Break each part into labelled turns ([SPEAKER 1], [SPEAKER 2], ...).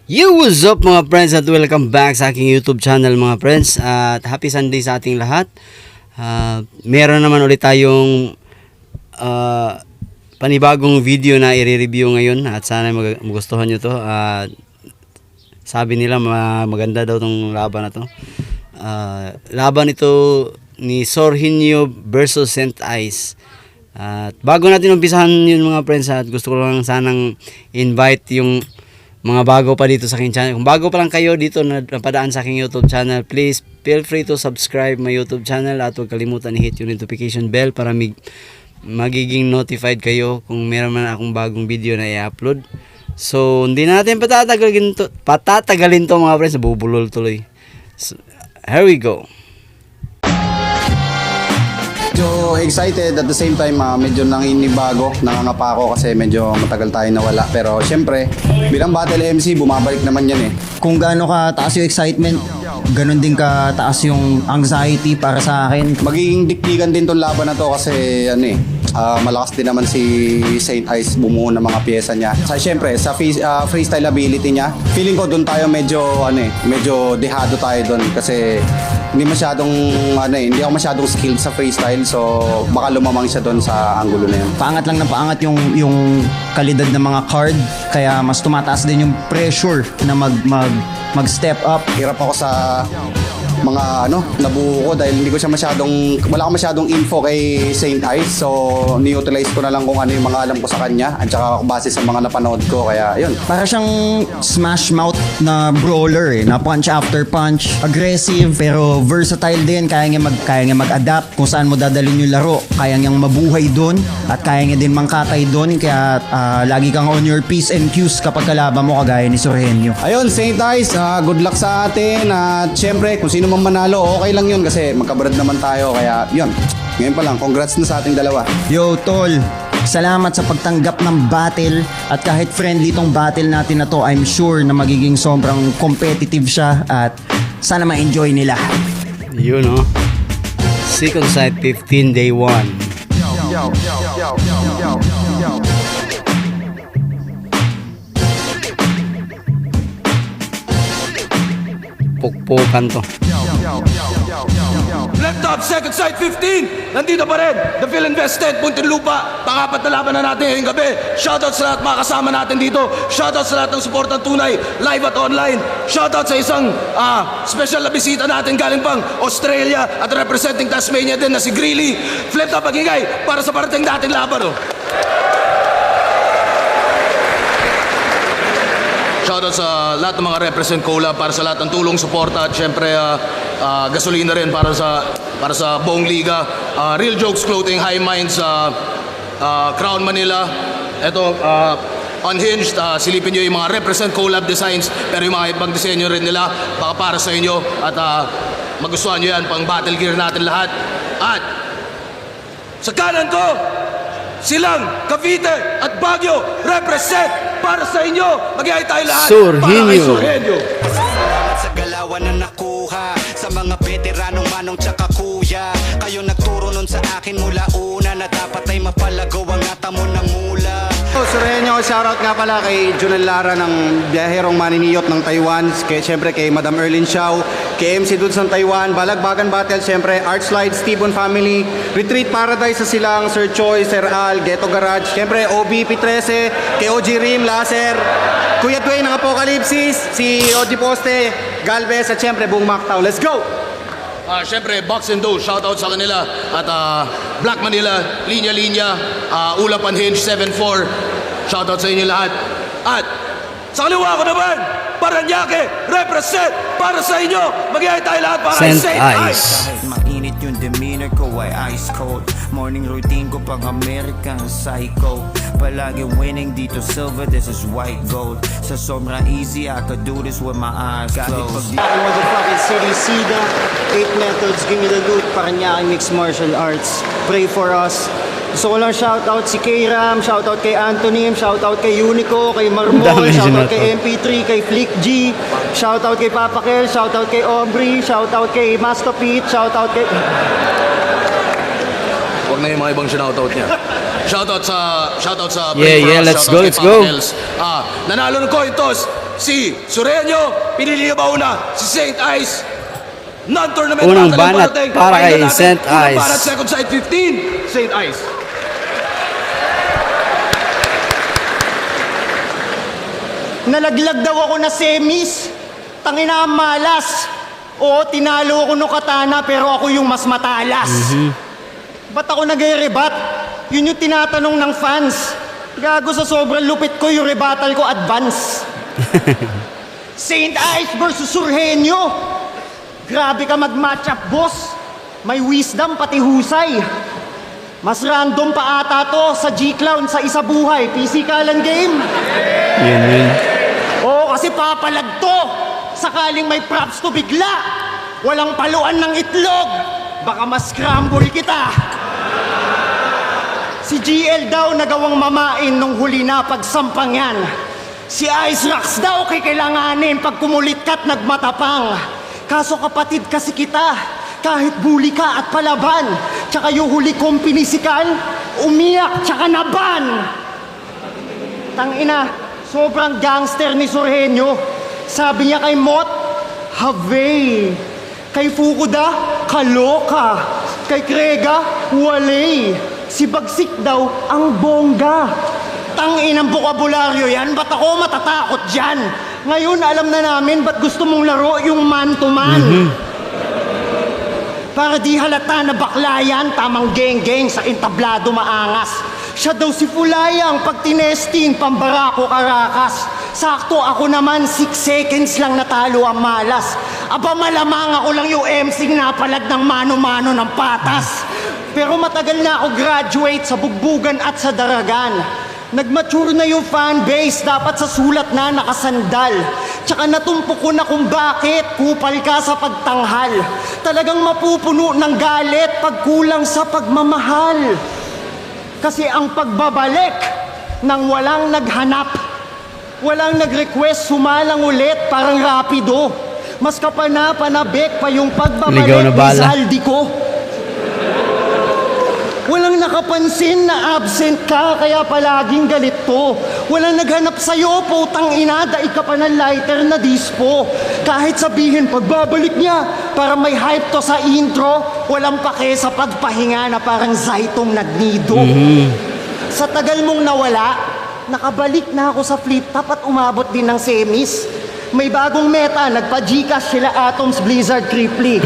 [SPEAKER 1] Yo, what's up mga friends at welcome back sa aking YouTube channel mga friends at happy Sunday sa ating lahat. Meron naman ulit tayong panibagong video na i-review ngayon at sana magustuhan nyo to. Sabi nila maganda daw tong laban na to. Laban ito ni Jorginho versus Saint Ice. At bago natin umpisahan yun mga friends, at gusto ko lang sanang invite yung mga bago pa dito sa aking channel. Kung bago pa lang kayo dito napadaan sa aking YouTube channel, please feel free to subscribe my YouTube channel at huwag kalimutan i-hit yung notification bell para magiging notified kayo kung meron man akong bagong video na i-upload. So, hindi na natin patatagalin to mga friends, bubulol tuloy. So, here we go.
[SPEAKER 2] Medyo excited at the same time medyo nanginibago, nangangapa ako kasi medyo matagal tayo nawala. Pero syempre, bilang Battle MC, bumabalik naman yan eh.
[SPEAKER 3] Kung gaano ka taas yung excitement, ganun din ka taas yung anxiety para sa akin.
[SPEAKER 2] Magiging dikdikan din tong laban na to kasi malakas din naman si Saint Ice bumuo ng mga pyesa niya. Syempre, sa freestyle ability niya, feeling ko doon tayo medyo dehado tayo doon kasi hindi ako masyadong skilled sa freestyle, so baka lumamang siya doon sa angulo na yun.
[SPEAKER 3] Paangat lang na paangat yung kalidad ng mga card, kaya mas tumataas din yung pressure na mag-step up.
[SPEAKER 2] Hirap ako sa mga nabuo ko dahil wala akong masyadong info kay Saint Ice, so ni-utilize ko na lang kung ano yung mga alam ko sa kanya at saka base sa mga napanood ko, kaya yun.
[SPEAKER 3] Para siyang smash mouth na brawler na punch after punch, aggressive pero versatile din, kaya niya mag-adapt kung saan mo dadalhin yung laro, kaya niyang mabuhay doon at kaya niya din mangkatay doon, kaya lagi kang on your P's and Q's kapag kalaban mo kagaya ni Jorginho.
[SPEAKER 2] Ayun, Saint Ice, good luck sa atin at syempre kung sino man manalo, okay lang yun kasi magkabrad naman tayo, kaya yun. Ngayon pa lang, congrats na sa ating dalawa.
[SPEAKER 3] Yo, tol! Salamat sa pagtanggap ng battle at kahit friendly tong battle natin na to, I'm sure na magiging sobrang competitive siya at sana ma-enjoy nila.
[SPEAKER 1] Yun Second Sight 15 day 1. Pukpukan to.
[SPEAKER 4] Left top, second side, 15. Nandito pa rin. The Phil Invested, Muntinlupa. Pangapat na laban na natin ngayong gabi. Shoutout sa lahat mga kasama natin dito. Shoutout sa lahat ng supportang tunay, live at online. Shoutout sa isang special na bisita natin galing pang Australia at representing Tasmania din na si Greeley. Flip top, pagingay para sa parating nating laban. Shoutout sa lahat ng mga represent collab para sa lahat ng tulong, suporta at syempre gasolina rin para sa buong liga. Real Jokes Clothing, High Minds, Crown Manila. Ito, Unhinged, silipin nyo yung mga represent collab designs, pero yung mga ibang disenyo rin nila baka para sa inyo at magustuhan nyo yan, pang battle gear natin lahat. At sa kanan ko, silang Cavite at Baguio represent para sa inyo. Mag-iay tayo lahat para kay Jorginho.
[SPEAKER 5] Salamat sa galawan na nakuha sa mga veteranong manong tsaka kuya. Kayo nagturo nun sa akin mula una na dapat ay mapalagaw ang ngata mo ng mula.
[SPEAKER 2] Jorginho, shoutout nga pala kay Junel Lara ng Biyaherong Maniniyot ng Taiwan, syempre kay Madam Erlyn Xiao, kay MC Dudes ng Taiwan, Balagbagan Battle, syempre Art Slide, Stephen Family, Retreat Paradise sa Silang, Sir Choi, Sir Al, Ghetto Garage, syempre OBP13, kay OG Rim, Laser, Kuya Dwayne ng Apocalypsis, si OG Poste, Galvez at syempre buong Mactao. Let's go!
[SPEAKER 4] Siyempre, Box and Do, shoutout sa kanila. At Black Manila, Linya Linya, Ulap Unhinged 74, shoutout sa inyo lahat. At sa kaliwa ko naman, Paranaque, represent para sa inyo. Mag-iay tayo lahat para
[SPEAKER 1] Saint
[SPEAKER 4] Saint
[SPEAKER 1] Ice.
[SPEAKER 4] Ice.
[SPEAKER 5] Mainit yung demeanor ko ay ice cold. Morning routine ko pang American psycho. Palagi winning dito silver, this is white gold. Sa sobrang easy, I could do this with my eyes closed.
[SPEAKER 3] Motherfucking City Sida, 8 methods, give me the loot, Paranaque Mixed Martial Arts. Pray for us. Gusto ko lang shoutout si K-Ram, shoutout kay Antonym, shoutout kay Unico, kay Marmol,
[SPEAKER 1] Dami
[SPEAKER 3] shoutout
[SPEAKER 1] sinata.
[SPEAKER 3] kay MP3, kay Flick G, shoutout kay Papa Kel, shoutout kay Aubrey, shoutout kay Master Pete, shoutout kay...
[SPEAKER 4] Huwag na yung mga ibang shoutout niya. shoutout sa
[SPEAKER 1] Yeah, let's
[SPEAKER 4] shoutout
[SPEAKER 1] go,
[SPEAKER 4] kay
[SPEAKER 1] let's
[SPEAKER 4] Papa
[SPEAKER 1] go.
[SPEAKER 4] Nels. Nanalo ng coin toss si Sureño, pinili niya ba una si St. Ice. Non-tournament
[SPEAKER 1] Unang
[SPEAKER 4] battle ang
[SPEAKER 1] banat
[SPEAKER 4] parating.
[SPEAKER 1] para kay
[SPEAKER 4] Pakinggan natin,
[SPEAKER 1] St.
[SPEAKER 4] unang
[SPEAKER 1] Ice.
[SPEAKER 4] banat, second side 15, St. Ice.
[SPEAKER 6] Nalaglag daw ako na semis. Tangina ang malas. Oo, tinalo ako no katana pero ako yung mas matalas. Ba't ako nag-rebat? Yun yung tinatanong ng fans. Gago sa sobrang lupit ko, yung rebuttal ko advance. St. Ice versus Surgenio. Grabe ka mag-match up, boss. May wisdom pati husay. Mas random pa ata to sa G-Clown sa isa buhay. Pisikalan game.
[SPEAKER 1] Yun.
[SPEAKER 6] Oo, kasi papalag to. Sakaling may props to bigla. Walang paluan ng itlog. Baka mas-scramble kita. Si GL daw nagawang mamain nung huli na pagsampang yan. Si Ice Rocks daw kailanganin pag kumulit ka't nagmatapang. Kaso kapatid kasi kita, kahit bully ka at palaban, tsaka yung huli kong pinisikan, umiyak tsaka naban. Tangina, sobrang gangster ni Surgenio. Sabi niya kay Mot, have. Kay Fukuda, kaloka. Kay Krega, wale. Si Bagsik daw, ang bongga. Tanginang bukabularyo yan, ba't ako matatakot dyan? Ngayon, alam na namin ba't gusto mong laro yung man-to-man. Para di halata na bakla yan, tamang geng-geng sa entablado maangas. Siya daw si Fulayang pag tinesting, pambarako karakas. Sakto ako naman, 6 seconds lang natalo ang malas. Aba malamang ako lang yung MC napalag ng mano-mano ng patas. Pero matagal na ako graduate sa bugbugan at sa daragan. Nagmature na yung fanbase, dapat sa sulat na nakasandal. Tsaka natumpok ko na kung bakit kupal ka sa pagtanghal. Talagang mapupuno ng galit pag kulang sa pagmamahal. Kasi ang pagbabalik ng walang naghanap, walang nag-request, sumalang ulit, parang rapido. Mas kapana-panabik pa yung
[SPEAKER 1] Ligaw na
[SPEAKER 6] pagbabalik ni
[SPEAKER 1] bala.
[SPEAKER 6] Zaldi ko. Walang nakapansin na absent ka, kaya palaging galit to. Walang naghanap sa'yo, putang ina, daig ka pa ng lighter na dispo. Kahit sabihin, pagbabalik niya, para may hype to sa intro, walang pake sa pagpahinga na parang Zaitong nagnido. Sa tagal mong nawala, nakabalik na ako sa flip top at umabot din ng semis. May bagong meta, nagpa-Gcash sila Atoms, Blizzard, Cripply.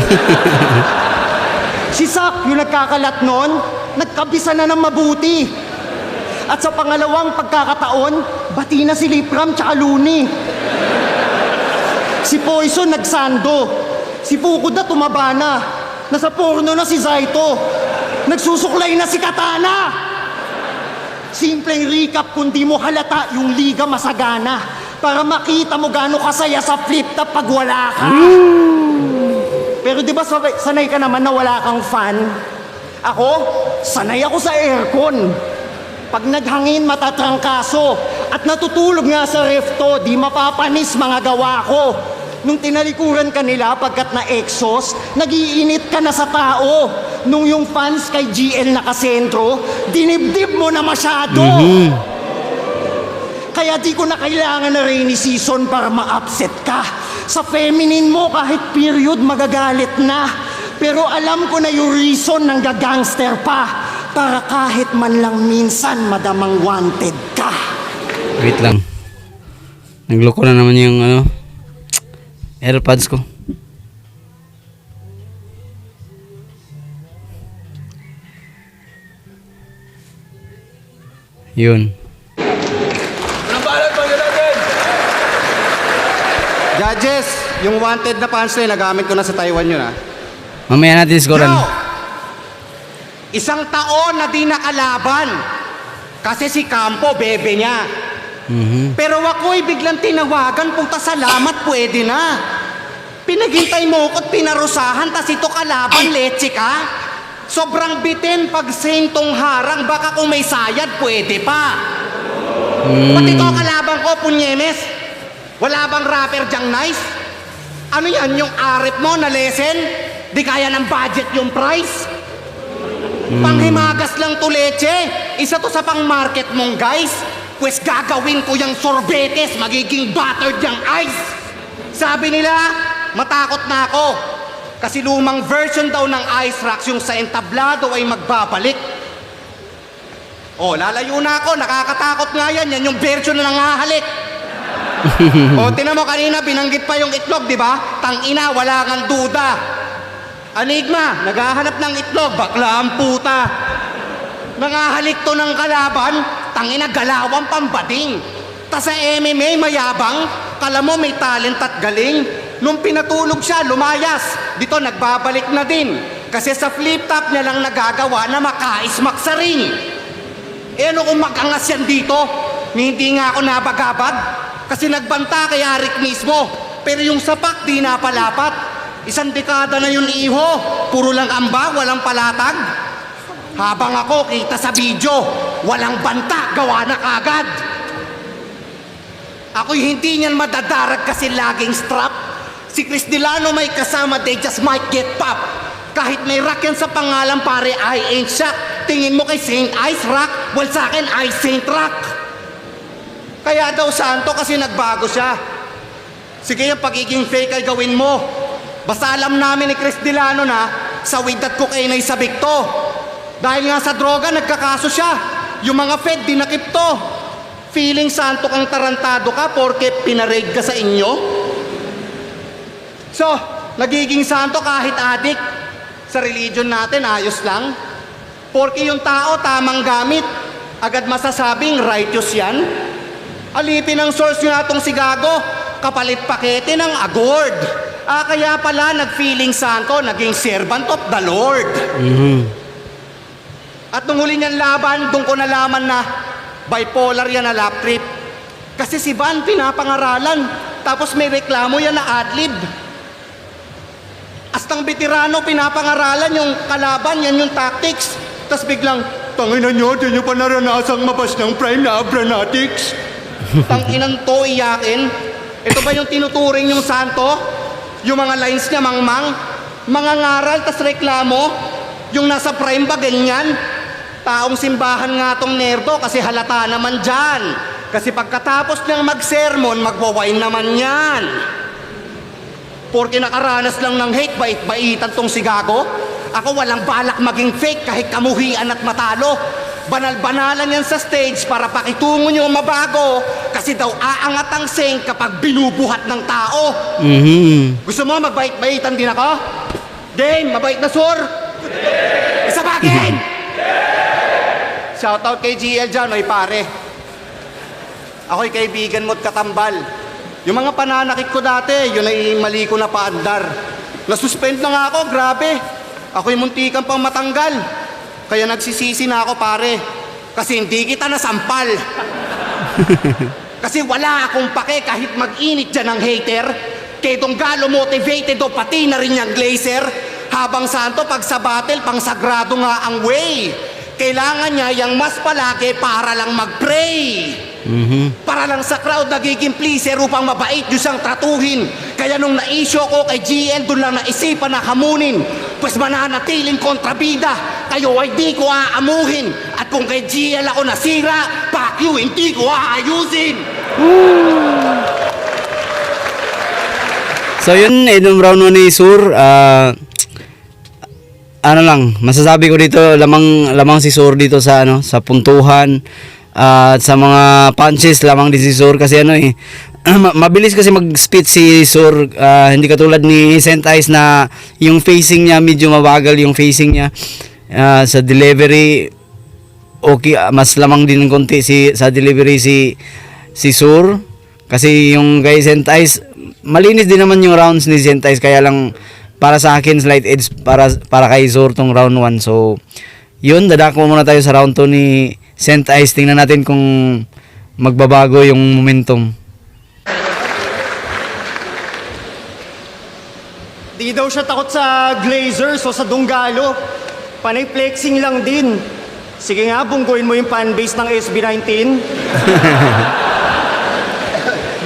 [SPEAKER 6] Si Sak, yung nagkakalat nun, nagkabisa na ng mabuti. At sa pangalawang pagkakataon, bati na si Lipram tsaka Looney. Si Poison nagsando. Si Fukuda tumaba na. Nasa porno na si Zaito. Nagsusuklay na si Katana. Simpleng recap kung di mo halata yung liga masagana. Para makita mo gaano kasaya sa flip top pag wala ka. Pero di ba sanay ka naman na wala kang fan? Ako, sanay ako sa aircon. Pag naghangin, matatrangkaso. At natutulog nga sa ref to, di mapapanis mga gawa ko. Nung tinalikuran ka nila pagkat na exhaust, nagiinit ka na sa tao. Nung yung fans kay GL nakasentro, dinibdib mo na masyado. Kaya di ko na kailangan na rainy season para ma-upset ka. Sa feminine mo kahit period magagalit na. Pero alam ko na yung reason ng gagangster pa. Para kahit man lang minsan madamang wanted ka.
[SPEAKER 1] Wait lang. Nagloko na naman yung AirPods ko. Yun.
[SPEAKER 4] Unang banat, pakinggan natin.
[SPEAKER 2] Judges, yung wanted na punchline, nagamit ko na sa Taiwan yun ha.
[SPEAKER 1] Mamaya natin scorean.
[SPEAKER 2] Now, isang taon na di nakalaban. Kasi si Campo, bebe niya. Pero ako'y biglang tinawagan, puta salamat, pwede na. Pinaghintay mo ko't pinarusahan, tas ito kalaban, leche ka. Sobrang bitin pag sentong harang, baka kung may sayad, pwede pa. Pati ito kalaban ko, punyemes. Wala bang rapper dyang nice? Ano yan, yung arip mo na lesson? Di kaya ng budget yung price?
[SPEAKER 6] Panghimagas lang to leche. Isa to sa pang-market mong guys. Pues gagawin ko yung sorbetes, magiging buttered yung ice. Sabi nila, matakot na ako. Kasi lumang version daw ng ice rocks yung sa entablado ay magbabalik. Oh, lalayo na ako, nakakatakot nga yan. Yan yung version na nangahalik. O, tinan mo kanina, binanggit pa yung itlog, di ba? Tangina, wala kang duda. Enigma, naghahanap ng itlog, bakla ang puta. Nangahalik to ng kalaban, tangina, galawang pambading. Ta sa MMA, mayabang, kala mo may talent at galing. Nung pinatulog siya, lumayas. Dito, nagbabalik na din. Kasi sa flip-top niya lang nagagawa na makaismak sa ring. Eh ano kung mag-angas yan dito? Hindi nga ako nabagabag. Kasi nagbanta kay Arik mismo. Pero yung sapak di napalapat. Isang dekada na yun iho. Puro lang amba, walang palatag. Habang ako kita sa video, walang banta, gawa na kagad. Ako'y hindi niyan madadarag kasi laging strap. Si Chris Delano may kasama, they just might get pop. Kahit may rock yan sa pangalan pare, I ain't shocked. Tingin mo kay Saint Ice Rock, well sa akin, I Saint Rock. Kaya daw santo kasi nagbago siya. Sige, yung pagiging fake ay gawin mo. Basta alam namin ni Chris Delano na sa weed at cocaine ay sabik to. Dahil nga sa droga, nagkakaso siya. Yung mga Fed, dinakip to. Feeling santo kang tarantado ka porke pinaraid ka sa inyo? So, nagiging santo kahit adik. Sa religion natin, ayos lang. Porke yung tao, tamang gamit. Agad masasabing righteous yan. Alipin ang source nga itong si Gago, kapalit pakete ng agord. Kaya pala nag-feeling santo, naging servant of the Lord. At nung huli niyang laban, doon ko nalaman na bipolar yan na lap trip. Kasi si Van pinapangaralan, tapos may reklamo yan na adlib. Astang veterano pinapangaralan yung kalaban, yan yung tactics. Tapos biglang, tangina nyo, di nyo pa naranasang mabas ng prime na Abranatics. Tanginan to, iyakin. Ito ba yung tinuturing yung santo? Yung mga lines niya, mangmang? Mga ngaral, tas reklamo? Yung nasa prime ba, ganyan? Taong simbahan nga tong nerdo kasi halata naman dyan. Kasi pagkatapos niyang mag-sermon, magwawain naman yan. Porke nakaranas lang ng hate, bait-baitan tong si Gago. Ako walang balak maging fake kahit kamuhian at matalo. Banal-banalan yan sa stage para pakitungo nyo mabago. Kasi daw aangat ang sing kapag binubuhat ng tao. Gusto mo magbait-baitan din ako? Game, mabait na sur? Isa pa game! Shoutout kay GL dyan, oy pare. Ako'y kaibigan mo't katambal. Yung mga pananakit ko dati, yun ay mali ko na paandar. Nasuspend na nga ako, grabe. Ako'y muntikan pang matanggal. Kaya nagsisisi na ako pare. Kasi hindi kita nasampal. Kasi wala akong pake kahit mag-init dyan ng hater. Kay Donggalo motivated o pati na rin yung glazer. Habang santo pag sa battle, pang sagrado nga ang way. Kailangan niya yung mas palagi para lang mag-pray. Para lang sa crowd nagiging pleaser upang mabait Diyos ang tratuhin. Kaya nung na-issue ko kay GL, doon lang naisipan na hamunin. Pues mananatiling kontrabida, kayo ay di ko aamuhin. At kung kay GL ako nasira, fuck you, hindi ko aayusin.
[SPEAKER 1] So yun, nung round 1 ni Sur, ano lang, masasabi ko dito, lamang si Sur dito sa sa puntuhan at sa mga punches, lamang din si Sur kasi mabilis kasi mag-spit si Sur, hindi katulad ni Saint Ice na yung facing niya medyo mabagal yung facing niya. Sa delivery okay, mas lamang din ng konti sa delivery si Sur kasi yung kay Saint Ice malinis din naman yung rounds ni Saint Ice, kaya lang para sa akin slight edge para kay Sur tong round 1. So yun, dadako muna tayo sa round 2 ni Saint Ice. Tingnan natin kung magbabago yung momentum.
[SPEAKER 6] Di daw siya takot sa Glazers o sa Donggalo. Panay flexing lang din. Sige nga, bungguin mo yung fanbase ng SB19.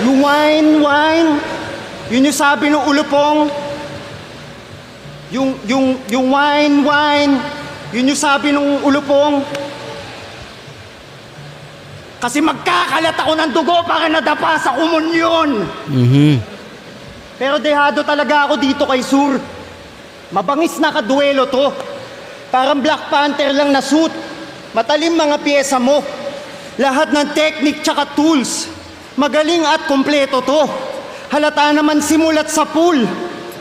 [SPEAKER 6] You wine. Yun yung sabi ng ulupong. Yung wine. Yun yung sabi nung ulupong. Kasi magkakalat ako ng dugo para nadapa sa komunyon. Pero dehado talaga ako dito kay Sur. Mabangis na kaduelo to. Parang Black Panther lang na suit. Matalim mga pyesa mo. Lahat ng technique tsaka tools. Magaling at kompleto to. Halata naman simulat sa pool.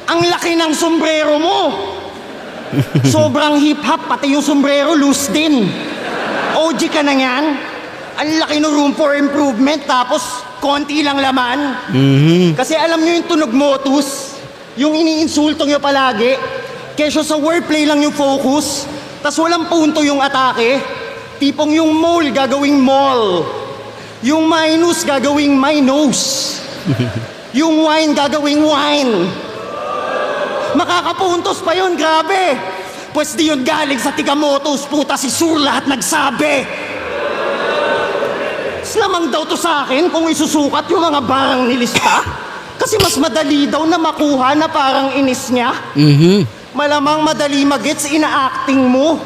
[SPEAKER 6] Ang laki ng sombrero mo. Sobrang hip-hop, pati yung sombrero loose din. OG ka na yan. Ang laki ng room for improvement, tapos konti lang laman. Kasi alam nyo yung tunog motus, yung iniinsulto nyo palagi, kesyo sa wordplay lang yung focus, tas walang punto yung atake. Tipong yung mole gagawing mall, yung minus gagawing minus, yung wine gagawing wine. Makakapuntos pa yun, grabe. Pwes di yun galing sa tigamotos, puta si Sur lahat nagsabi. Lamang daw to sa akin kung isusukat yung mga barang nilista. Kasi mas madali daw na makuha na parang inis niya. Malamang madali magets ina-acting mo.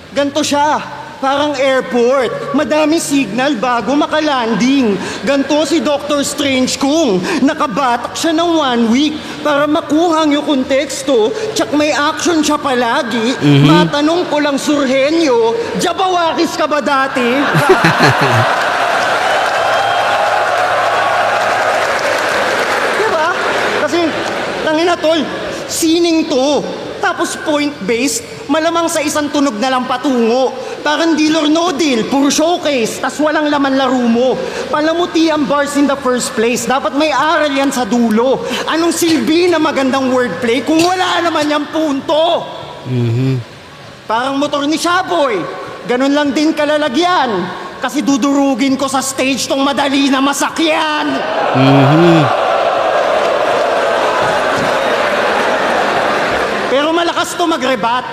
[SPEAKER 6] Ganto siya, parang airport. Madami signal bago makalanding. Ganto si Dr. Strange kung nakabatak siya ng 1 week para makuha yung konteksto. Tsak may action siya palagi. Matanong ko lang, Surhenyo, jabawakis ka ba dati? Tangina tol, sining to. Tapos point-based, malamang sa isang tunog na lang patungo. Parang deal or no deal, puro showcase, tas walang laman laro mo. Palamuti ang bars in the first place. Dapat may aral yan sa dulo. Anong silbi na magandang wordplay kung wala naman yung punto? Parang motor ni Shaboy. Ganun lang din kalalagyan. Kasi dudurugin ko sa stage tong madali na masakyan. Pero malakas to magrebat.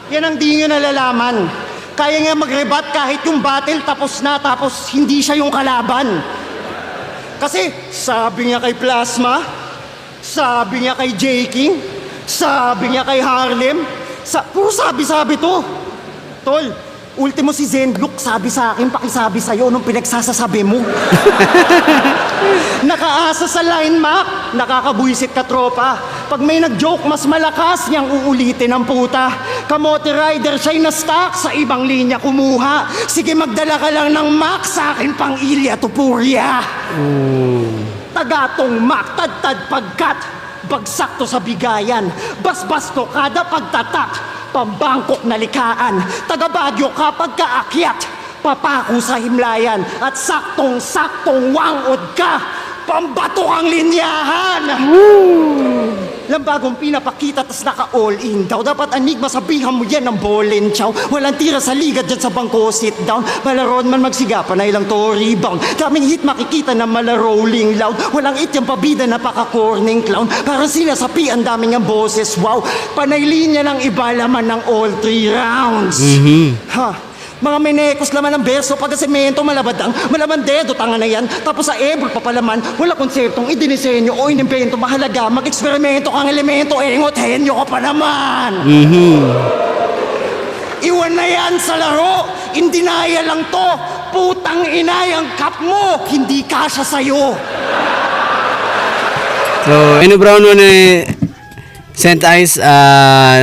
[SPEAKER 6] Yan ang di nyo nalalaman. Kaya nga magrebat kahit yung battle tapos na, tapos hindi siya yung kalaban. Kasi sabi niya kay Plasma, sabi niya kay J. King, sabi niya kay Harlem, puro sabi-sabi to. Tol, ultimo si Zenlook, sabi sa akin, pakisabi sa'yo nung pinagsasasabi mo. Nakaasa sa line map, nakakabuisit ka tropa. Pag may nag-joke, mas malakas niyang uulitin ang puta. Kamote rider siya'y na-stock, sa ibang linya kumuha. Sige, magdala ka lang ng Mac, sa akin pang Ilya Tupuria. Tagatong Mac, tad-tad pagkat. Bagsak to sa bigayan, basbas to kada pagtatak. Pambangkok na likaan, taga-Bagyo kapag kaakyat. Papako sa himlayan at saktong-saktong wangod ka. Pambato ang linyahan! Lambagong pinapakita tas naka-all in daw. Dapat enigma sabihan mo yan ng ballin chow. Walang tira sa liga dyan sa bangko, sit down. Malaron man magsigapan na ilang to rebound. Daming hit makikita na mala-rolling loud. Walang it yung pabida na paka-corning clown. Parang sila sa ang daming ang boses, wow. Panay linya ng iba laman ng all 3 rounds. Ha? Mga menekos laman ng berso, pagkasemento, malabandedo, tanga na yan. Tapos sa ebol papalaman, wala konseptong idinisenyo o inimbento. Mahalaga, mag-eksperimento kang elemento, engot, henyo ka pa naman. Iwan na yan sa laro, indinaya lang to. Putang inayang kap mo, hindi kasya sa'yo.
[SPEAKER 1] So, Brown mo ni St. Ice,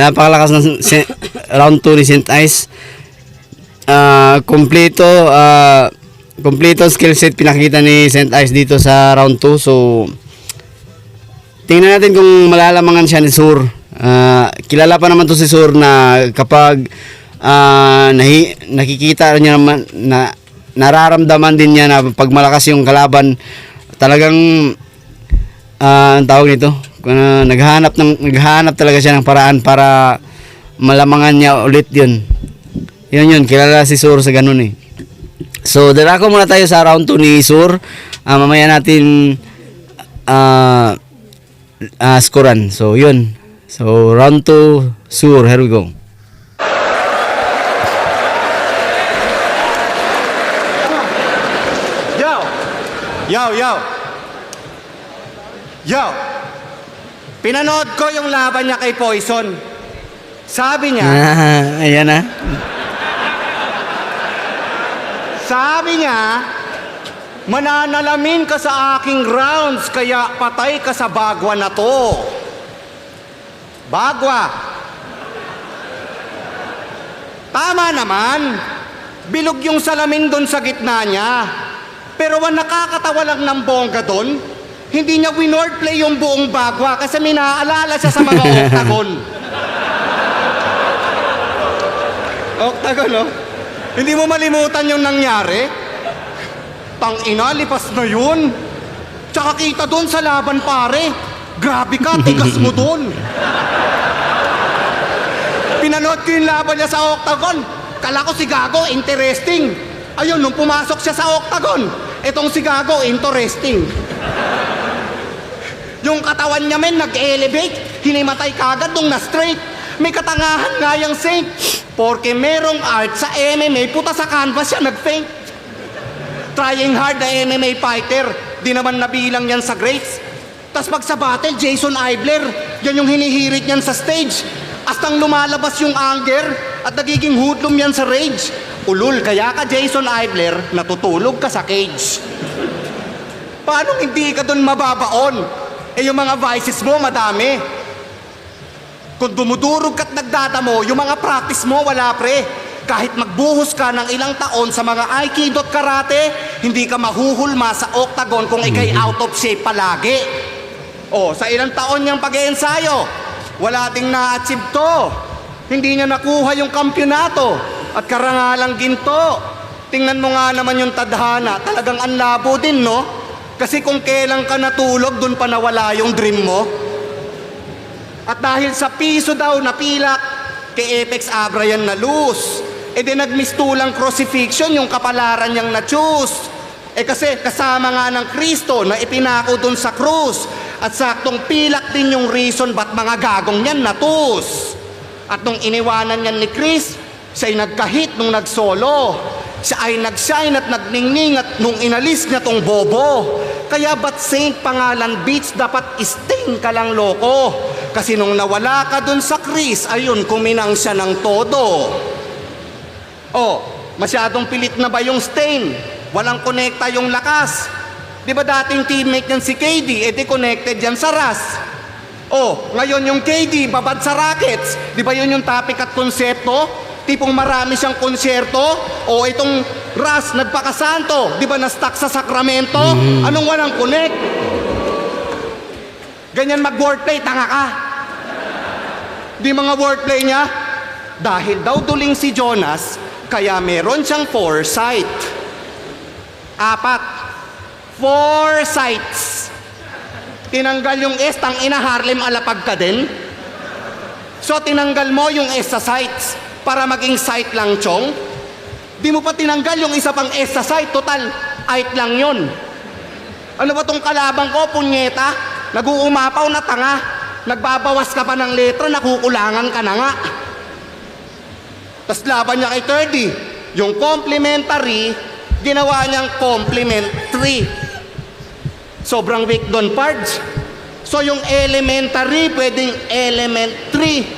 [SPEAKER 1] napakalakas ng round 2 ni St. Ice. Kompleto skill set pinakita ni St. Ice dito sa round 2. So tingnan natin kung malalamangan siya ni Sur. Kilala pa naman to si Sur na kapag nakikita niya naman na nararamdaman din niya na pag malakas yung kalaban, talagang ang tawag nito, naghahanap talaga siya ng paraan para malamangan niya ulit yun. Yun, kilala si Sur sa ganun eh. So, darako muna tayo sa round 2 ni Sur. Mamaya natin scorean. So, yun. So, round 2, Sur, here we go.
[SPEAKER 2] Yo! Pinanood ko yung laban niya kay Poison. Sabi niya,
[SPEAKER 1] Ayan na.
[SPEAKER 2] sabi niya, mananalamin ka sa aking rounds, kaya patay ka sa bagwa na to. Bagwa. Tama naman. Bilog yung salamin doon sa gitna niya. Pero ang nakakatawa lang ng bongga doon, hindi niya winordplay yung buong bagwa kasi may naaalala siya sa mga octagon. Octagon, no? Hindi mo malimutan yung nangyari? Tangina, lipas na yun. Tsaka kita doon sa laban, pare. Grabe ka, tigas mo doon. Pinanood ko yung laban niya sa octagon. Kala ko si Gago, interesting. Ayun, nung pumasok siya sa octagon, etong si Gago, interesting. Yung katawan niya, men, nag-elevate. Hinimatay kagad nung na-straight. May katangahan nga yung Saint. Porque merong art sa MMA, puta sa canvas siya nag-faint. Trying hard na MMA fighter, di naman nabilang yan sa grades. Tas pag sa battle, Jason Eibler, yan yung hinihirit niyan sa stage. Astang lumalabas yung anger at nagiging hoodlum yan sa rage. Ulul, kaya ka Jason Eibler, natutulog ka sa cage. Paano hindi ka doon mababaon? Eh yung mga vices mo, madami. Kung dumudurog ka't nagdadamo, yung mga practice mo, wala pre. Kahit magbuhos ka ng ilang taon sa mga Aikido at Karate, hindi ka mahuhulma sa octagon kung ikay out of shape palagi. O, sa ilang taon niyang pag-iensayo, wala ding na-achieve to. Hindi niya nakuha yung kampyonato at karangalang ginto. Tingnan mo nga naman yung tadhana, talagang anlabo din, no? Kasi kung kailan ka natulog, dun pa nawala yung dream mo. At dahil sa piso daw napilak, kay Apex Abra yan na lose. E di nagmistulang crucifixion yung kapalaran niyang na-choose. Eh kasi kasama nga ng Kristo na ipinako dun sa krus. At saktong pilak din yung reason ba't mga gagong yan natus. At nung iniwanan yan ni Chris, siya'y nagkahit nung nagsolo. Siya ay nag-shine at nagningning at nung inalis niya tong bobo. Kaya ba't Saint Pangalan Beach dapat stain ka lang loko? Kasi nung nawala ka dun sa Chris, ayun, kuminang siya ng todo. Oh, masyadong pilit na ba yung stain? Walang konekta yung lakas. Di ba dating teammate niyan si KD, edi connected yan sa RAS. Oh, ngayon yung KD, babad sa Rockets. Di ba yun yung topic at konsepto? Tipong marami siyang konsyerto. O itong RAS, nagpakasanto. Di ba na-stuck sa Sacramento? Anong walang connect? Ganyan mag-wordplay, tanga ka. Di mga wordplay niya? Dahil daw duling si Jonas, kaya meron siyang foresight. 4 foresights. Tinanggal yung S, tang ina Harlem alapag ka din. So tinanggal mo yung S sa sights para maging sight lang, chong. Di mo pa tinanggal yung isa pang S sa sight, total, height lang yun. Ano ba tong kalabang ko, punyeta? Nag-uumapaw na tanga. Nagbabawas ka pa ng letra, nakukulangan ka na nga. Tas laban niya kay 30. Yung complementary, ginawa niyang complementary. Sobrang weak doon, Pards. So yung elementary, pwedeng elementary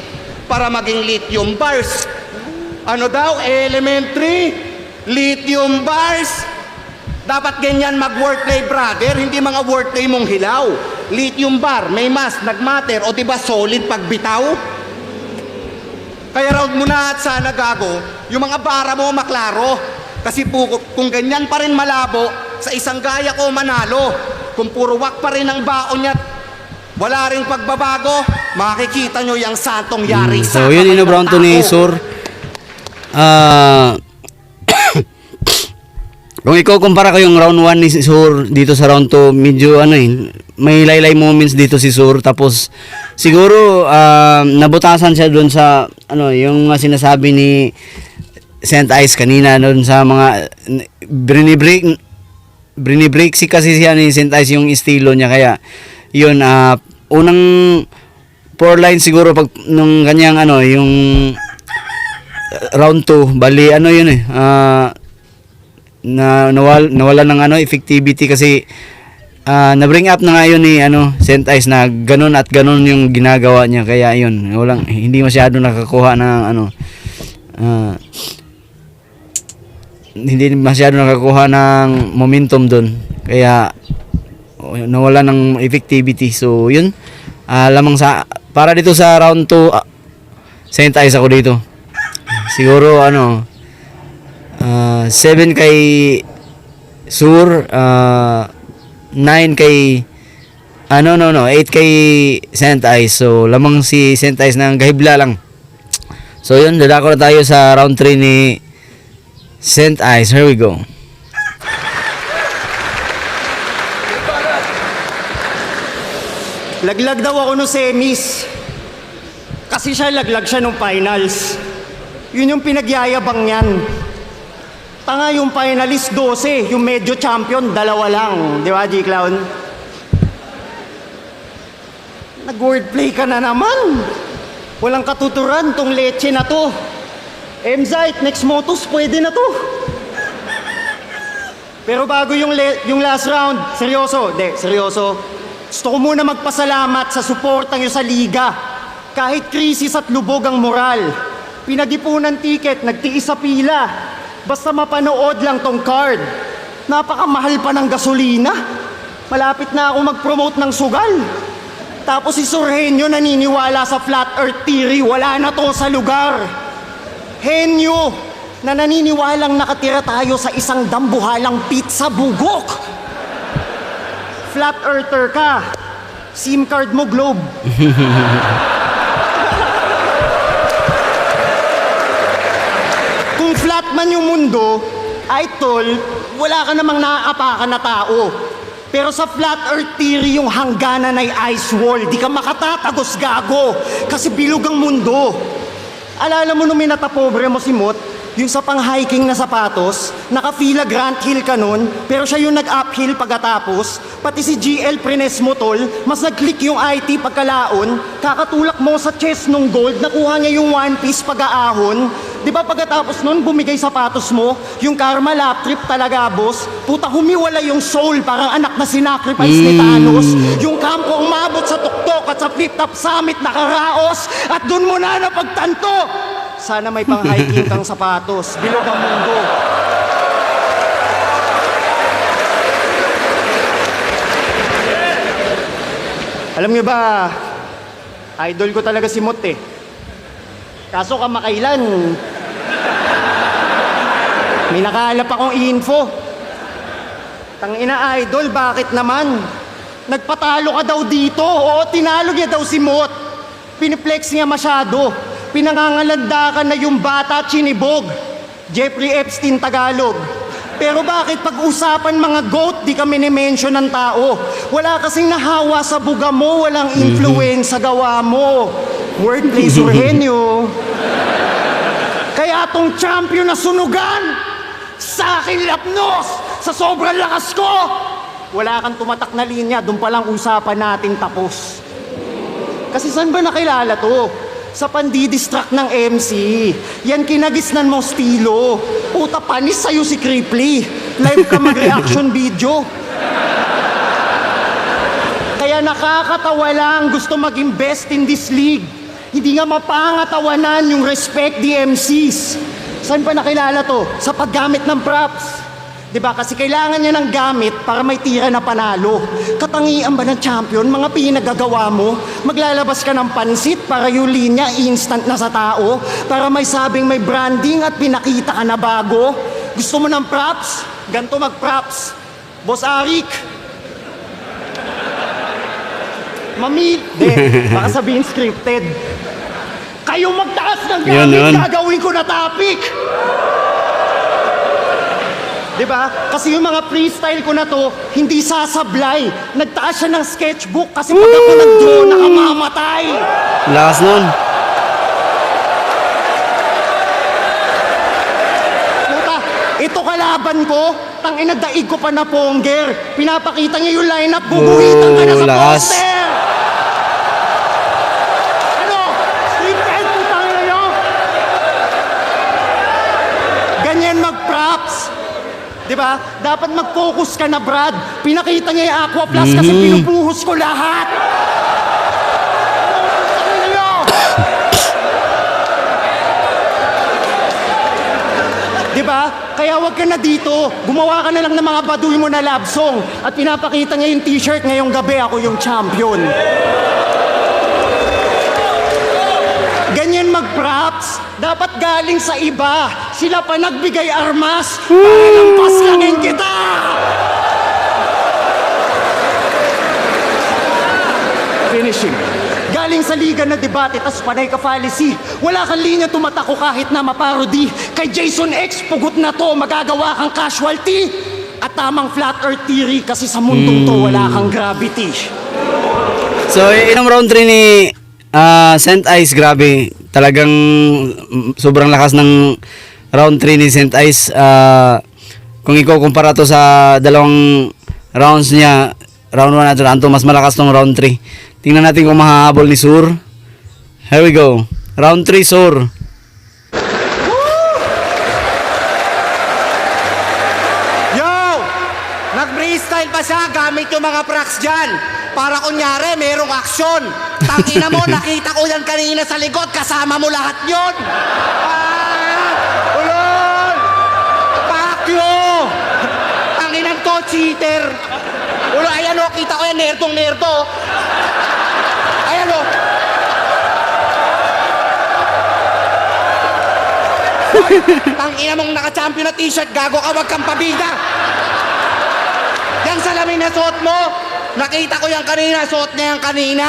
[SPEAKER 2] para maging lithium bars. Ano daw? Elementary, lithium bars. Dapat ganyan mag-wordplay, brother. Hindi mga wordplay mong hilaw. Lithium bar, may mass, nagmatter, o diba solid pagbitaw? Kaya round mo na at sana gago, yung mga bara mo maklaro. Kasi kung ganyan pa rin malabo, sa isang gaya ko manalo. Kung puro wak pa rin ang baon niya, wala rin pagbabago, makikita nyo yung santong yari sa
[SPEAKER 1] So yun, Brown to ni Sur. Kung ikaw kumpara ko yung round 1 ni Sur dito sa round 2, medyo may laylay moments dito si Sur. Tapos siguro nabutasan siya doon sa yung sinasabi ni Saint Ice kanina doon sa mga brinibreak si kasi siya ni Saint Ice yung estilo niya, kaya yun unang 4 lines siguro pag nung kanyang yung round 2 bali yun nawala ng effectivity kasi na-bring up na nga yun ni Saint Ice na ganun at ganun yung ginagawa niya, kaya yun hindi masyado nakakuha ng hindi masyado nakakuha ng momentum doon, kaya nawala ng effectivity. So yun, lamang sa para dito sa round 2, Saint Ice ako dito. Siguro 7 kay Sur, 9 kay 8 kay Saint Ice. So lamang si Saint Ice ng gahibla lang. So yun, dadako na tayo sa round 3 ni Saint Ice. Here we go.
[SPEAKER 6] Laglag daw ako nung semis. Kasi laglag siya nung finals. Yun yung pinagyayabang niyan. Tanga yung finalist 12, yung medyo champion 2 lang. Di ba, G-Clown? Nag-wordplay ka na naman. Walang katuturan tong leche na to. Mzite, next Motos, pwede na to. Pero bago yung last round, seryoso. Gusto ko muna magpasalamat sa suportang nyo sa liga. Kahit krisis at lubog ang moral. Pinag-ipunan ticket, nagtiis sa pila. Basta mapanood lang tong card. Napakamahal pa ng gasolina. Malapit na ako mag-promote ng sugal. Tapos si Sorhenyo naniniwala sa flat earth theory, wala na to sa lugar. Henyo na naniniwalang nakatira tayo sa isang dambuhalang pizza bugok. Flat earther ka. SIM card mo globe. Kung flat man yung mundo, ay tol, wala ka namang naaapakan na tao. Pero sa flat earth theory, yung hangganan ay ice wall. Di ka makatatagos, gago. Kasi bilog ang mundo. Alala mo nung minatapobre mo si Mot, yung sa pang-hiking na sapatos, naka-fila Grant Hill ka nun, pero siya yung nag-uphill pagkatapos, pati si GL Prines mo tol, mas nag-click yung IT pagkalaon, kakatulak mo sa chest nung gold, nakuha niya yung one piece pag-aahon. Di ba pagkatapos nun, bumigay sapatos mo, yung karma lap trip talaga, boss, puta humiwala yung soul, parang anak na sinacrifice ni Thanos, yung kampo umabot sa tuktok at sa flip-top summit nakaraos, at dun mo na napagtanto. Sana may pang-hiking kang sapatos, bilog ang mundo. Alam niyo ba, idol ko talaga si Mot eh. Kaso kamakailan, may nakaalap akong info. Tangina idol, bakit naman? Nagpatalo ka daw dito. Oo, tinalo niya daw si Mot. Piniplex niya masyado. Pinangangalandakan na yung bata chinibog. Jeffrey Epstein Tagalog. Pero bakit pag-usapan mga goat, di kami ni-mention ng tao? Wala kasing nahawa sa buga mo, walang influence sa gawa mo. Wordplay Sorhenyo. Kaya tong champion na sunugan, sa akin lapnos, sa sobrang lakas ko, wala kang tumatak na linya, doon palang usapan natin tapos. Kasi saan ba nakilala to? Sa pandidistract ng MC. Yan kinagisnan mo stilo. Puta panis sa'yo si Cripply. Live ka mag-reaction video. Kaya nakakatawa lang, gusto maging best in this league. Hindi nga mapangatawanan yung respect the MCs. Saan pa nakilala to? Sa paggamit ng props. Diba? Kasi kailangan niya ng gamit para may tira na panalo. Katangian ba ng champion, mga pinagagawa mo? Maglalabas ka ng pansit para yung linya instant na sa tao? Para may sabing may branding at pinakita ka na bago? Gusto mo ng props? Ganto mag-props. Boss Arik. Mami, baka sabihin scripted. Kayo magtaas ng gamit, gagawin ko na topic. Diba? Kasi yung mga freestyle ko na to, hindi sasablay. Nagtaas siya ng sketchbook kasi pag ako nag-draw, nakamamatay.
[SPEAKER 1] Lakas nun.
[SPEAKER 6] Puta, ito kalaban ko, tangina daig ko pa na pongger. Pinapakita niya yung lineup, bubuhitan ka na sa
[SPEAKER 1] lakas.
[SPEAKER 6] poster. Ano? Scripted, putang ina nyo? Ganyan mag-props. Diba? Dapat Dapat mag-focus ka na, Brad. Pinakita niya yung Aqua Plus kasi pinubuhos ko lahat. Diba? Kaya wag ka na dito. Gumawa ka na lang ng mga baduy mo na love song. At pinapakita niya yung t-shirt ngayong gabi ako yung champion. Ganyan mag-props. Dapat galing sa iba. Sila pa nagbigay armas para lang paslangin kita. Finishing. Galing sa liga na debate, tas panay ka fallacy. Wala kang linya tumatako kahit na maparody. Kay Jason X, pugot na to, magagawa kang casualty. At tamang flat earth theory kasi sa mundong to wala kang gravity.
[SPEAKER 1] So, yung round 3 ni Saint Ice, grabe. Talagang sobrang lakas ng round 3 ni Saint Ice. Kung ikukumpara to sa dalawang rounds niya, round 1 at round 2, mas malakas tong round 3. Tingnan natin kung mahahabol ni Sur. Here we go. Round 3, Sur.
[SPEAKER 7] Yo! Nag-freestyle pa siya gamit yung mga props dyan. Para kunyari, merong aksyon. Tangina mo, nakita ko yan kanina sa likod. Kasama mo lahat yun. Ulol! Pakyo! Tanginan to, cheater. Ulol, ayan o, kita ko yan, nerdong-nerdo. Ayan o. Tangina mong naka-champion na t-shirt, gago ka, wag kang pabida. Yang salamin na suot mo, nakita ko yan kanina, suot niya yan kanina.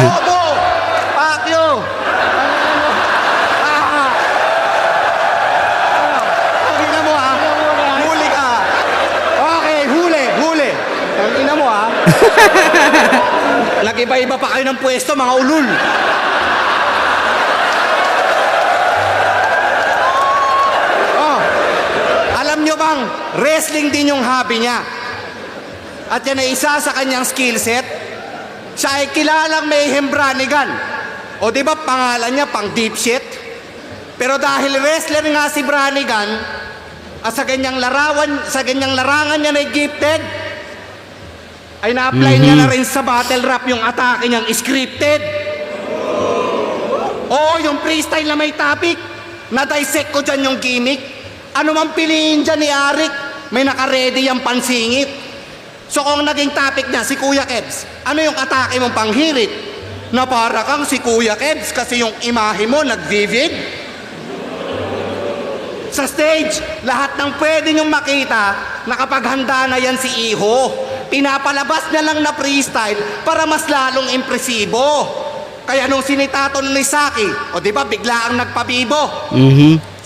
[SPEAKER 7] Bobo! Pakyo! Tangina mo ha, huli ka. Okay, huli. Tangina mo ha. Nag-iba-iba pa kayo ng pwesto, mga ulul. Alam nyo bang, wrestling din yung hobby niya. At yan ay isa sa kanyang skill set. Siya ay kilalang Mayhem Branigan. O di ba pangalan niya pang deep shit? Pero dahil wrestler nga si Branigan, at sa ganyang larangan niya na gifted, ay na-apply niya na rin sa battle rap yung atake niyang scripted. Oo, yung freestyle na may topic, na-dissect ko dyan yung gimmick. Ano man piliin dyan ni Arik, may naka-ready yung pansingit. So kung naging topic niya, si Kuya Kebs, ano yung atake mong panghirit? Na para kang si Kuya Kebs kasi yung imahe mo nag-vivid? Sa stage, lahat ng pwede niyong makita, nakapaghanda na yan si Iho. Pinapalabas niya lang na freestyle para mas lalong impresibo. Kaya nung sinitaton ni Saki, o di ba bigla ang nagpabibo.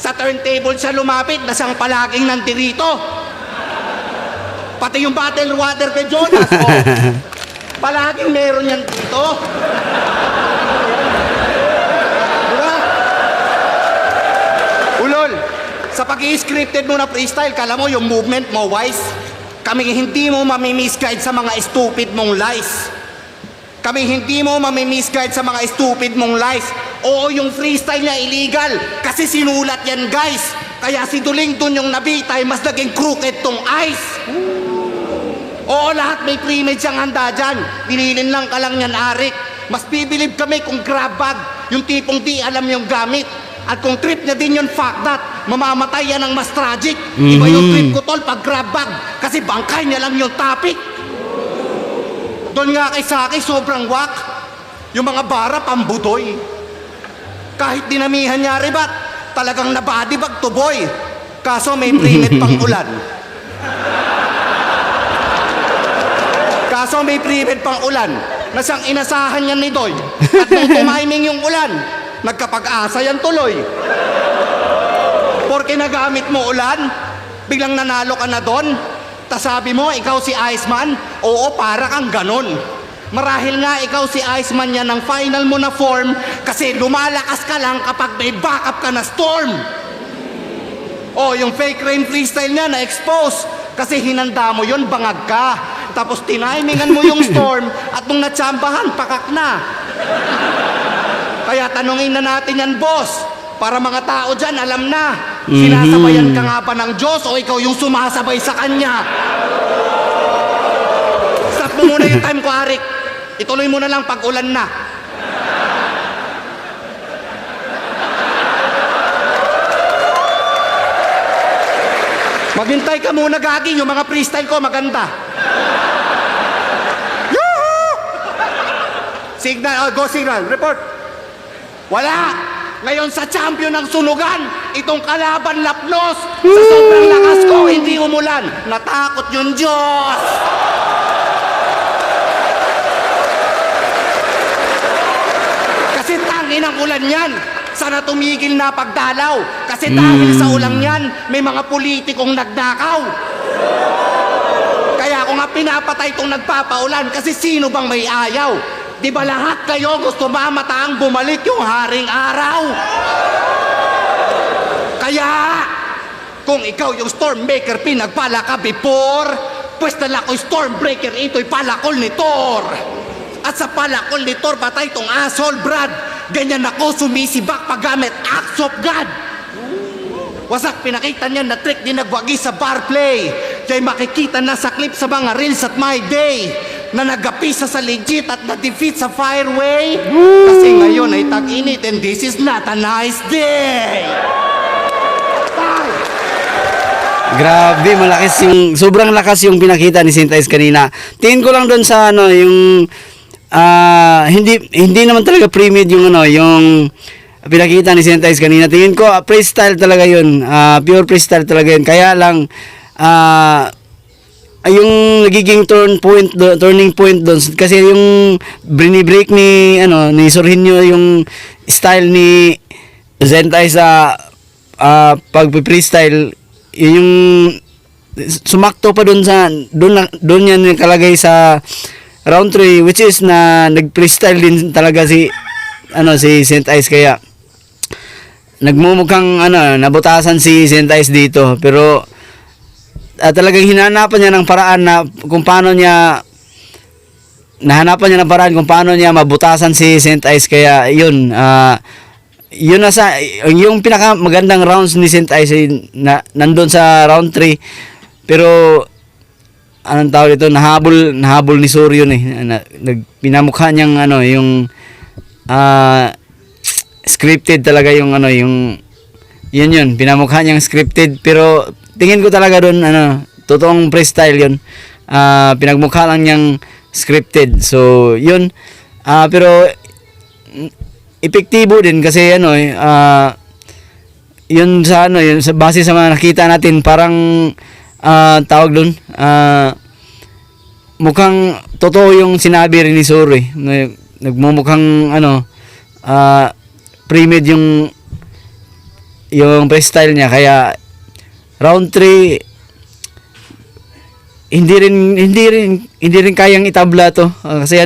[SPEAKER 7] Sa turntable siya lumapit na siyang palaging nandirito. Pati yung battle water kay Jonas, palaging meron yan dito. Diba? Ulol, sa pag-i-scripted mo na freestyle, kala mo yung movement mo wise. Kami hindi mo mamimisguide sa mga stupid mong lies. Kami hindi mo mamimisguide sa mga stupid mong lies. Oo, yung freestyle niya illegal kasi sinulat yan, guys. Kaya si Duling dun yung nabitay, mas naging crooked tong ice. Oo, lahat may pre-made siyang handa dyan. Binilin lang ka lang yan, Arik. Mas bibilib kami kung grab bag, yung tipong di alam yung gamit. At kung trip niya din yun, fuck that. Mamamatay yan ang mas tragic. Iba yung trip ko, tol, pag grab bag. Kasi bangkay niya lang yung topic. Doon nga kay Saki, sobrang wak. Yung mga bara, pambudoy. Kahit dinamihan niya ribat, talagang nabadibag to boy. Kaso may pre-made pang ulan. Kaso may pre-made pang ulan na siyang inasahan niya ni Doy. At nung tumiming yung ulan, nagkapag-asa yan tuloy. Porque nagamit mo ulan, biglang nanalo ka na doon. Tas sabi mo, ikaw si Iceman? Oo, para kang ganon. Marahil nga ikaw si Iceman yan ng final mo na form kasi lumalakas ka lang kapag may backup ka na storm. Oh, yung fake rain freestyle niya na-expose kasi hinanda mo yun, bangag ka. Tapos tinimingan mo yung storm at nung natsambahan, pakak na. Kaya tanungin na natin yan, boss, para mga tao dyan alam na Sinasabayan ka nga ba ng Diyos o ikaw yung sumasabay sa Kanya? Stop mo muna yung time ko, Arik. Ituloy mo na lang pag ulan na. Maghintay ka muna, Gagi. Yung mga freestyle ko, maganda. Yoo-hoo! Signal, go signal, report. Wala! Ngayon sa champion ng sunugan, itong kalaban lapnos. Sa sobrang lakas ko, hindi umulan. Natakot yung Diyos. Kasi tangin ang ulan yan. Sana tumigil na pagdalaw. Kasi dahil sa ulang yan, may mga politikong nagdakaw. Kaya ako nga pinapatay itong nagpapaulan kasi sino bang may ayaw? Di ba lahat kayo gusto mamataang bumalik yung haring araw? Kaya, kung ikaw yung Stormbreaker pinagpala ka before, pues dala ko Stormbreaker, ito'y palakol ni Thor. At sa palakol ni Thor, patay tong asshole, Brad. Ganyan ako sumisibak paggamit acts of God. Wasak, pinakita niya na trick din nagwagi sa bar play. Kaya makikita na sa clip sa mga reels at my day na nagapisa sa legit at na-defeat sa fireway. Kasi ngayon ay tag-init and this is not a nice day. Bye!
[SPEAKER 1] Grabe, malakas yung, sobrang lakas yung pinakita ni Saint Ice kanina. Tingin ko lang doon sa ano, yung hindi naman talaga pre-made yung ano, yung pinakita ni Saint Ice kanina. Tingin ko freestyle talaga yun. Pure freestyle talaga yun. Kaya lang yung nagiging turning point doon kasi yung break ni Sorhinyo yung style ni Saint Ice sa pag-freestyle, yung sumakto pa doon yan nakalagay sa round 3, which is na nag-freestyle din talaga si Saint Ice, kaya nagmumukhang nabutasan si Saint Ice dito, pero talagang hinanapan niya ng paraan na kung paano niya kung paano niya mabutasan si Saint Ice, kaya yun yung pinaka magandang rounds ni Saint Ice nandun sa round 3, pero anong tawag dito, nahabol ni Sur yun pinamukha niyang yung scripted talaga yung yun pinamukha niyang scripted, pero tingin ko talaga doon totoong freestyle yun, pinagmukha lang niyang scripted, so yun, pero epektibo din kasi yun sa yun sa base sa mga nakita natin, parang tawag doon, mukhang totoo yung sinabi rin ni Sur nagmumukhang pre-made yung freestyle niya, kaya round 3 hindi rin kayang itabla to, kasi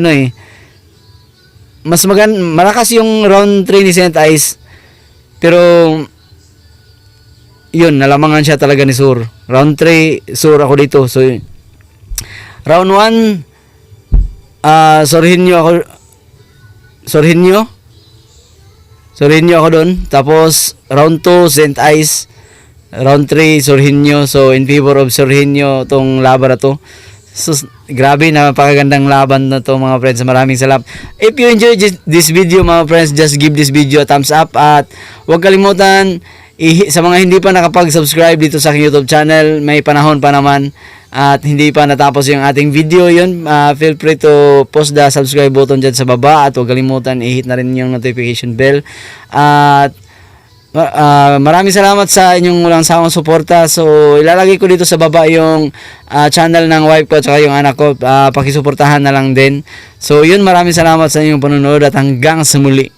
[SPEAKER 1] mas malakas yung round 3 ni Saint Ice, pero yun, nalamangan siya talaga ni Sur. Round 3, Sur ako dito. So, round 1, Sorhinyo ako doon. Tapos, round 2, Saint Ice. Round 3, Sorhinyo. So, in favor of Sorhinyo tong laban na to. So, grabe, napakagandang laban na to mga friends. Maraming salamat. If you enjoyed this video mga friends, just give this video a thumbs up. At huwag kalimutan, sa mga hindi pa nakapag-subscribe dito sa aking YouTube channel, may panahon pa naman at hindi pa natapos yung ating video yun, feel free to post the subscribe button dyan sa baba, at huwag kalimutan i-hit na rin yung notification bell. At maraming salamat sa inyong walang sawang suporta. So ilalagay ko dito sa baba yung channel ng wife ko at saka yung anak ko, pakisuportahan na lang din. So yun, maraming salamat sa inyong panonood at hanggang sa muli.